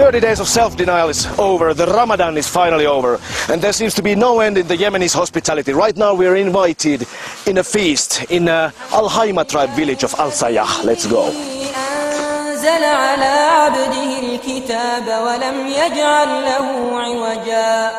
30 days of self-denial is over, the Ramadan is finally over, and there seems to be no end in the Yemeni's hospitality. Right now we are invited in a feast in Al-Haima tribe village of Al-Sayah. Let's go. أنزل على عبده الكتاب ولم يجعل له عوجا.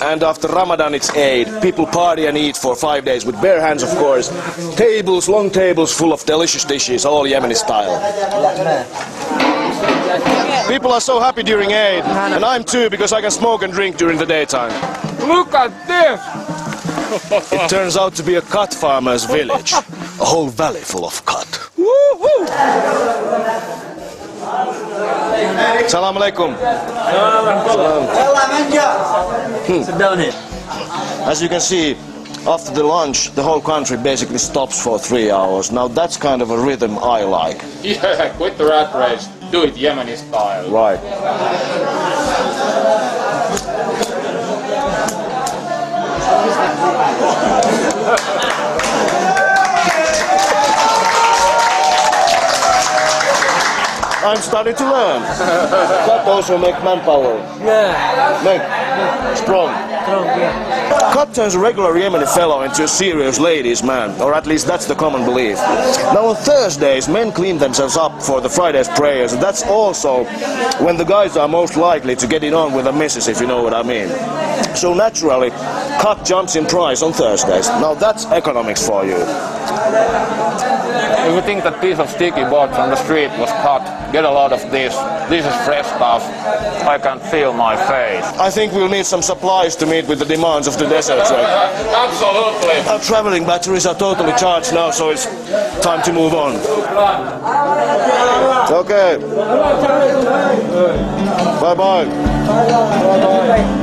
And after Ramadan it's Eid. People party and eat for 5 days with bare hands, of course. Tables, long tables full of delicious dishes, all Yemeni style. People are so happy during Eid, and I'm too, because I can smoke and drink during the daytime. Look at this! It turns out to be a khat farmer's village. A whole valley full of khat. Salam alaikum. Sit down here. As you can see, after the lunch, the whole country basically stops for 3 hours. Now that's kind of a rhythm I like. Yeah, quit the rat race. Do it Yemeni style. Right. I'm starting to learn. That also makes manpower. Yeah. Make strong. Strong, yeah. Khat turns a regular Yemeni fellow into a serious ladies' man, or at least that's the common belief. Now on Thursdays, men clean themselves up for the Friday's prayers, and that's also when the guys are most likely to get it on with the missus, if you know what I mean. So naturally, khat jumps in price on Thursdays. Now that's economics for you. If you think that piece of sticky bought from the street was cut, get a lot of this. This is fresh stuff. I can't feel my face. I think we'll need some supplies to meet with the demands of the desert trek. Absolutely. Our traveling batteries are totally charged now, so it's time to move on. Okay. Bye-bye. Bye-bye.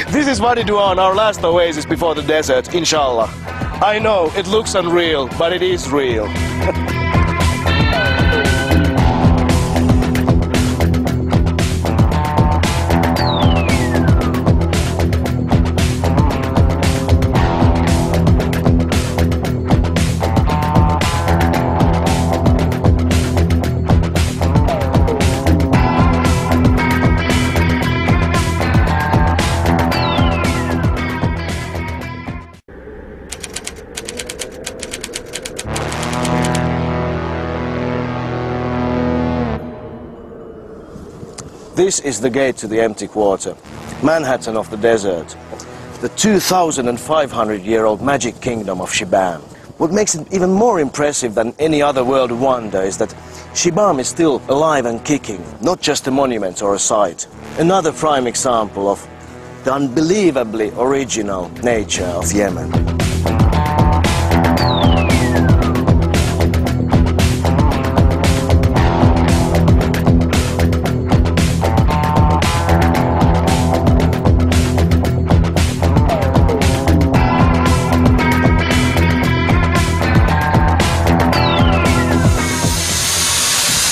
This is Wadi Duan, our last oasis before the desert, inshallah. I know, it looks unreal, but it is real. This is the gate to the empty quarter, Manhattan of the desert, the 2,500-year-old magic kingdom of Shibam. What makes it even more impressive than any other world wonder is that Shibam is still alive and kicking, not just a monument or a site. Another prime example of the unbelievably original nature of Yemen.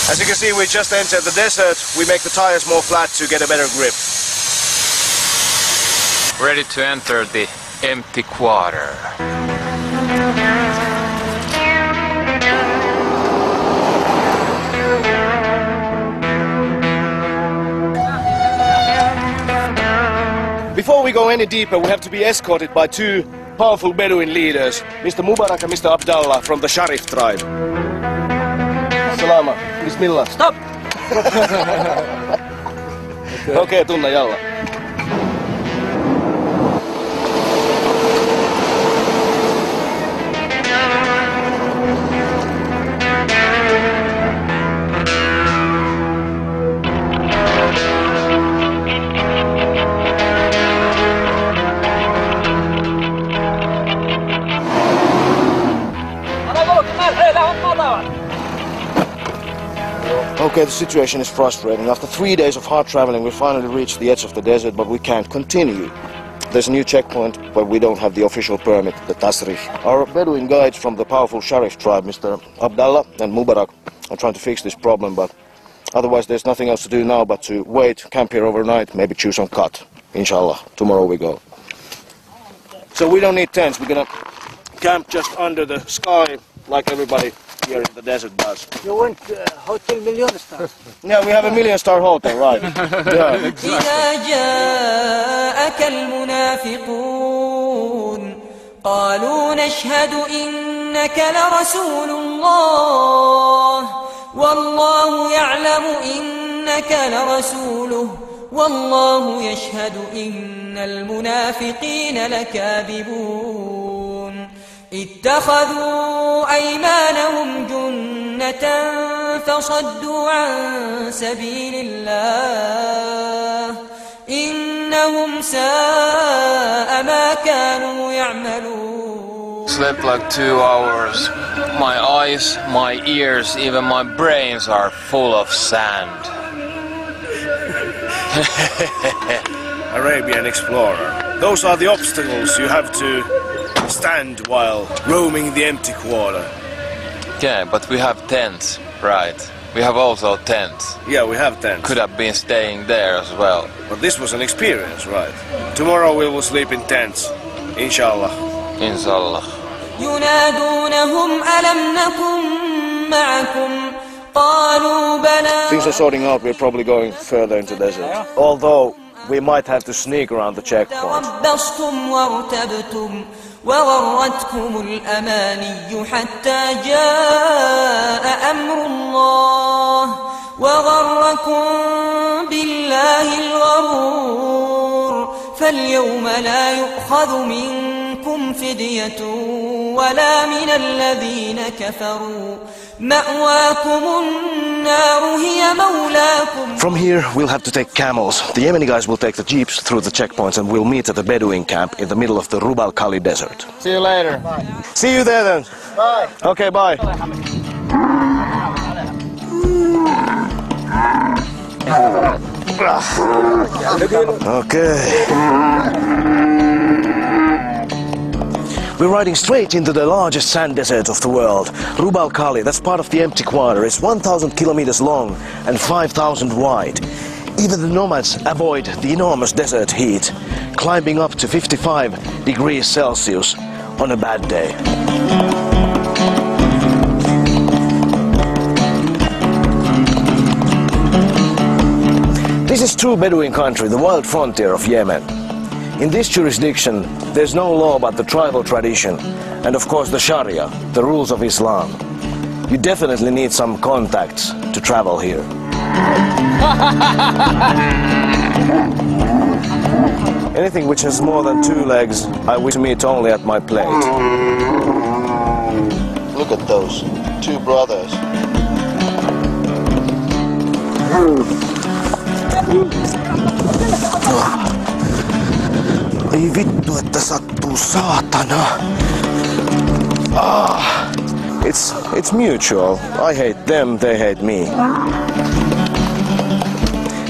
As you can see, we just entered the desert. We make the tires more flat to get a better grip. Ready to enter the empty quarter. Before we go any deeper, we have to be escorted by two powerful Bedouin leaders, Mr. Mubarak and Mr. Abdallah from the Sharif tribe. Salama. Bismillah. Stop! Okay, tunna, yalla. Okay, the situation is frustrating. After 3 days of hard traveling, we finally reached the edge of the desert, but we can't continue. There's a new checkpoint, but we don't have the official permit, the Tasrih. Our Bedouin guides from the powerful Sharif tribe, Mr. Abdallah and Mubarak, are trying to fix this problem, but otherwise there's nothing else to do now but to wait, camp here overnight, maybe choose some khat. Inshallah, tomorrow we go. So we don't need tents, we're gonna camp just under the sky, like everybody here in the desert does. You want hotel million star? Yeah, we have a 1-million-star hotel, right? Yeah. إذا جاءك المنافقون قالوا نشهد إنك لرسول الله والله يعلم إنك لرسوله والله يشهد إن المنافقين لكاذبون اتخذوا أيمانهم جنة فصدوا عن سبيل الله إنهم ساء ما كانوا يعملون. Slept like 2 hours. My eyes, my ears, even my brains are full of sand. Arabian explorer. Those are the obstacles you have to stand while roaming the empty quarter. Yeah, but we have tents, right? We have also tents. Yeah, we have tents. Could have been staying there as well. But this was an experience, right? Tomorrow we will sleep in tents, inshallah. Inshallah. ينادونهم ألم نكن معكم قالوا بلى. Things are sorting out, we're probably going further into the desert. Although we might have to sneak around the checkpoint. تربصتم وارتبتم وغرتكم الأماني حتى جاء أمر الله وغركم بالله الغرور فاليوم لا يؤخذ منكم فدية ولا من الذين كفروا مأواكم النار هي مولاكم. From here we'll have to take camels. The Yemeni guys will take the jeeps through the checkpoints and we'll meet at the Bedouin camp in the middle of the Rub al-Khali desert. See you later. Bye. See you there then. Bye. Okay, bye. Okay. We're riding straight into the largest sand desert of the world, Rub al-Khali. That's part of the empty quarter. It's 1,000 kilometers long and 5,000 wide. Even the nomads avoid the enormous desert heat, climbing up to 55 degrees Celsius on a bad day. This is true Bedouin country, the wild frontier of Yemen. In this jurisdiction, there's no law but the tribal tradition, and of course the Sharia, the rules of Islam. You definitely need some contacts to travel here. Anything which has more than 2 legs, I wish to meet only at my plate. Look at those 2 brothers. Ei vittu, että sattuu saatana. It's mutual. I hate them, they hate me.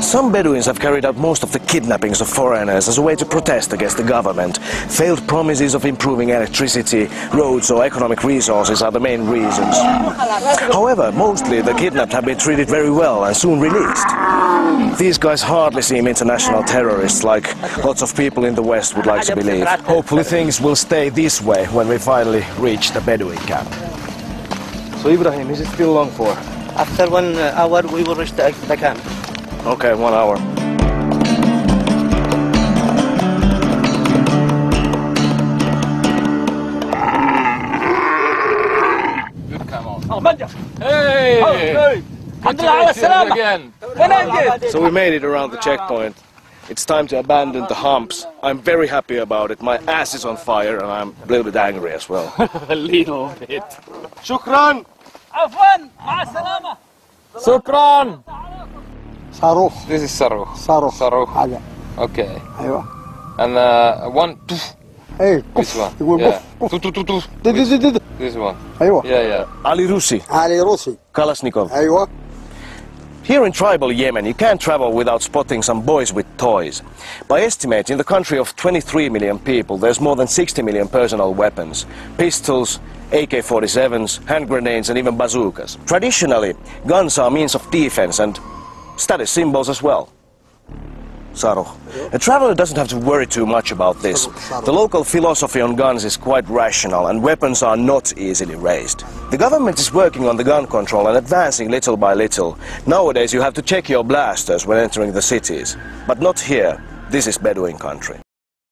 Some Bedouins have carried out most of the kidnappings of foreigners as a way to protest against the government. Failed promises of improving electricity, roads or economic resources are the main reasons. However, mostly the kidnapped have been treated very well and soon released. These guys hardly seem international terrorists like lots of people in the West would like to believe. Hopefully things will stay this way when we finally reach the Bedouin camp. So Ibrahim, is it still long for? After 1 hour we will reach the camp. Okay, 1 hour. Good camel. Hey! Good to meet you again. So we made it around the checkpoint. It's time to abandon the humps. I'm very happy about it. My ass is on fire and I'm a little bit angry as well. A little bit. Shukran! عفوا مع السلامة. Shukran. صاروخ. This is Saruh. صاروخ. Saruh. حاجة. Okay. أيوة. And one. إيه This one. يقول Yeah. كف. Tu. دد. This one. أيوة. Yeah, yeah. Ali Rusi, علي روسي. Kalashnikov. أيوة. Here in tribal Yemen, you can't travel without spotting some boys with toys. By estimating, in the country of 23 million people, there's more than 60 million personal weapons. Pistols, AK-47s, hand grenades and even bazookas. Traditionally, guns are means of defense and status symbols as well. Saruh. A traveler doesn't have to worry too much about this. The local philosophy on guns is quite rational and weapons are not easily raised. The government is working on the gun control and advancing little by little. Nowadays you have to check your blasters when entering the cities. But not here. This is Bedouin country.